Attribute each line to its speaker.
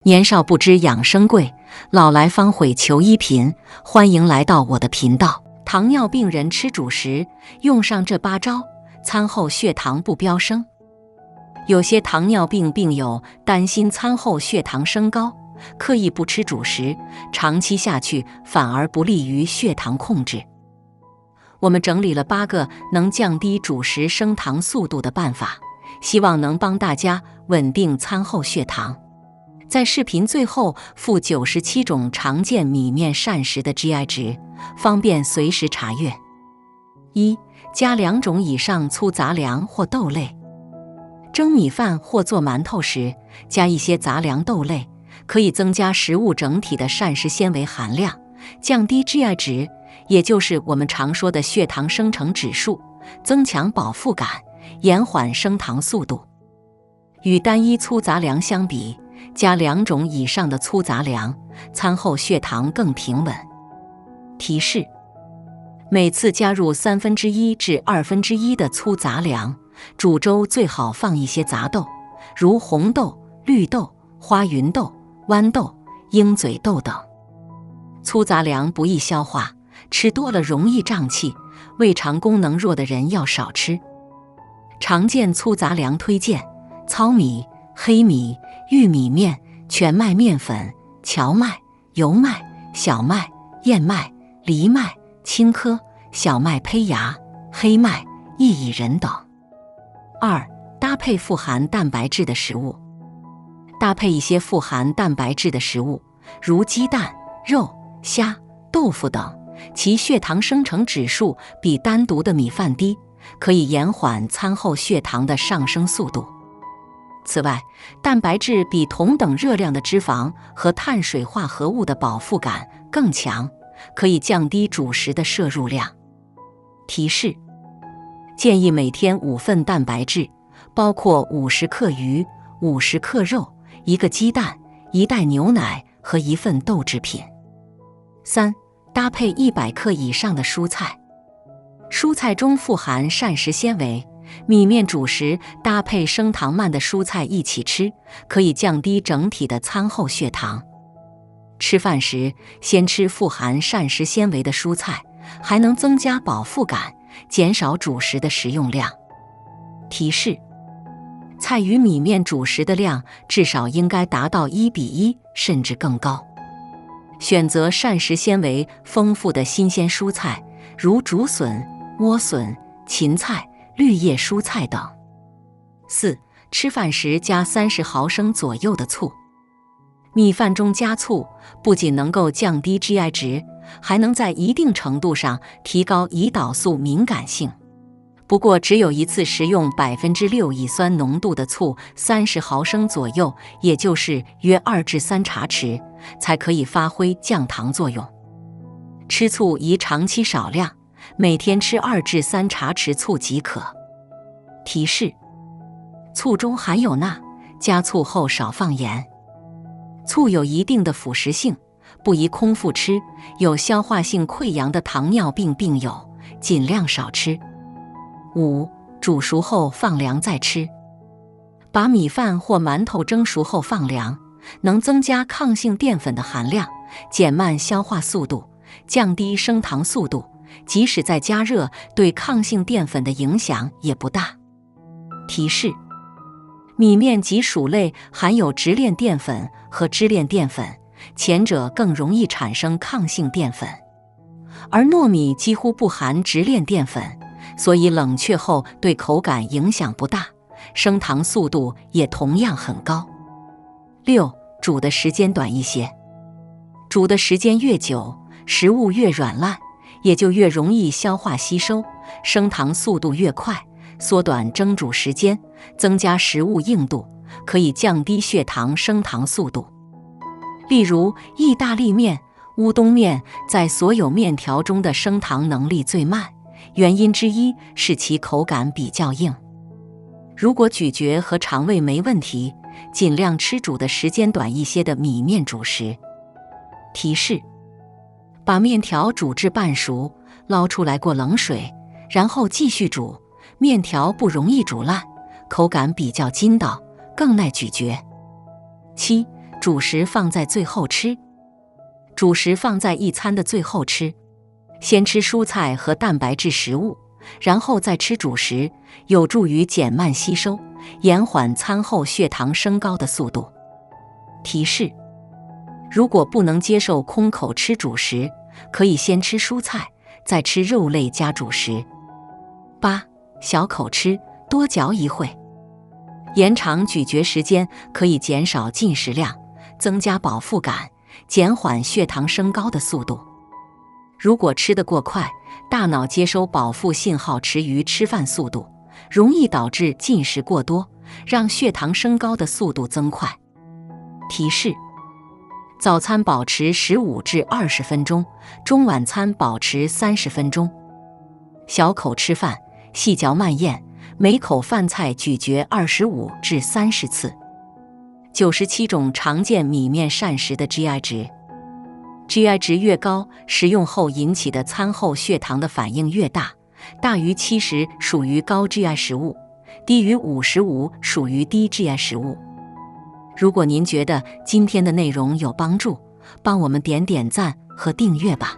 Speaker 1: 年少不知养生贵，老来方悔求医贫。欢迎来到我的频道。糖尿病人吃主食，用上这8招，餐后血糖不飙升。有些糖尿病病友担心餐后血糖升高，刻意不吃主食，长期下去反而不利于血糖控制。我们整理了8个能降低主食升糖速度的办法，希望能帮大家稳定餐后血糖。在视频最后附97种常见米面膳食的 GI 值，方便随时查阅。1. 加2种以上粗杂粮或豆类。蒸米饭或做馒头时，加一些杂粮豆类，可以增加食物整体的膳食纤维含量，降低 GI 值，也就是我们常说的血糖生成指数，增强饱腹感，延缓升糖速度。与单一粗杂粮相比，加2种以上的粗杂粮，餐后血糖更平稳。提示：每次加入1/3至1/2的粗杂粮，煮粥最好放一些杂豆，如红豆、绿豆、花芸豆、豌豆、鹰嘴豆等。粗杂粮不易消化，吃多了容易胀气，胃肠功能弱的人要少吃。常见粗杂粮推荐：糙米、黑米、玉米面、全麦面粉、荞麦、油麦、小麦、燕麦、藜麦、青稞、小麦胚芽、黑麦、薏苡仁等。2. 搭配富含蛋白质的食物。搭配一些富含蛋白质的食物，如鸡蛋、肉、虾、豆腐等，其血糖生成指数比单独的米饭低，可以延缓餐后血糖的上升速度。此外，蛋白质比同等热量的脂肪和碳水化合物的饱腹感更强，可以降低主食的摄入量。提示：建议每天5份蛋白质，包括50克鱼、50克肉、1个鸡蛋、1袋牛奶和1份豆制品。3. 搭配100克以上的蔬菜。蔬菜中富含膳食纤维，米面主食搭配升糖慢的蔬菜一起吃，可以降低整体的餐后血糖。吃饭时先吃富含膳食纤维的蔬菜，还能增加饱腹感，减少主食的食用量。提示：菜与米面主食的量至少应该达到1:1，甚至更高。选择膳食纤维丰富的新鲜蔬菜，如竹笋、莴笋、芹菜、绿叶蔬菜等。4. 吃饭时加30毫升左右的醋。米饭中加醋，不仅能够降低 GI 值，还能在一定程度上提高胰岛素敏感性。不过，只有一次食用6%乙酸浓度的醋30毫升左右，也就是约2至3茶匙，才可以发挥降糖作用。吃醋宜长期少量，每天吃2至3茶匙醋即可。提示：醋中含有钠，加醋后少放盐。醋有一定的腐蚀性，不宜空腹吃，有消化性溃疡的糖尿病病友尽量少吃。5. 煮熟后放凉再吃。把米饭或馒头蒸熟后放凉，能增加抗性淀粉的含量，减慢消化速度，降低升糖速度，即使在加热，对抗性淀粉的影响也不大。提示：米面及薯类含有直链淀粉和支链淀粉，前者更容易产生抗性淀粉，而糯米几乎不含直链淀粉，所以冷却后对口感影响不大，升糖速度也同样很高。6. 煮的时间短一些。煮的时间越久，食物越软烂，也就越容易消化吸收，升糖速度越快。缩短蒸煮时间，增加食物硬度，可以降低血糖升糖速度。例如，意大利面、乌冬面在所有面条中的升糖能力最慢，原因之一是其口感比较硬。如果咀嚼和肠胃没问题，尽量吃煮的时间短一些的米面主食。提示：把面条煮至半熟，捞出来过冷水，然后继续煮。面条不容易煮烂，口感比较筋道，更耐咀嚼。7. 主食放在最后吃。主食放在一餐的最后吃，先吃蔬菜和蛋白质食物，然后再吃主食，有助于减慢吸收，延缓餐后血糖升高的速度。提示：如果不能接受空口吃主食，可以先吃蔬菜，再吃肉类加主食。8. 小口吃，多嚼一会。延长咀嚼时间可以减少进食量，增加饱腹感，减缓血糖升高的速度。如果吃得过快，大脑接收饱腹信号迟于吃饭速度，容易导致进食过多，让血糖升高的速度增快。提示：早餐保持15至20分钟，中晚餐保持30分钟。小口吃饭，细嚼慢咽，每口饭菜咀嚼25至30次。97种常见米面膳食的 GI 值。GI 值越高，食用后引起的餐后血糖的反应越大，大于70属于高 GI 食物，低于55属于低 GI 食物。如果您觉得今天的内容有帮助，帮我们点点赞和订阅吧。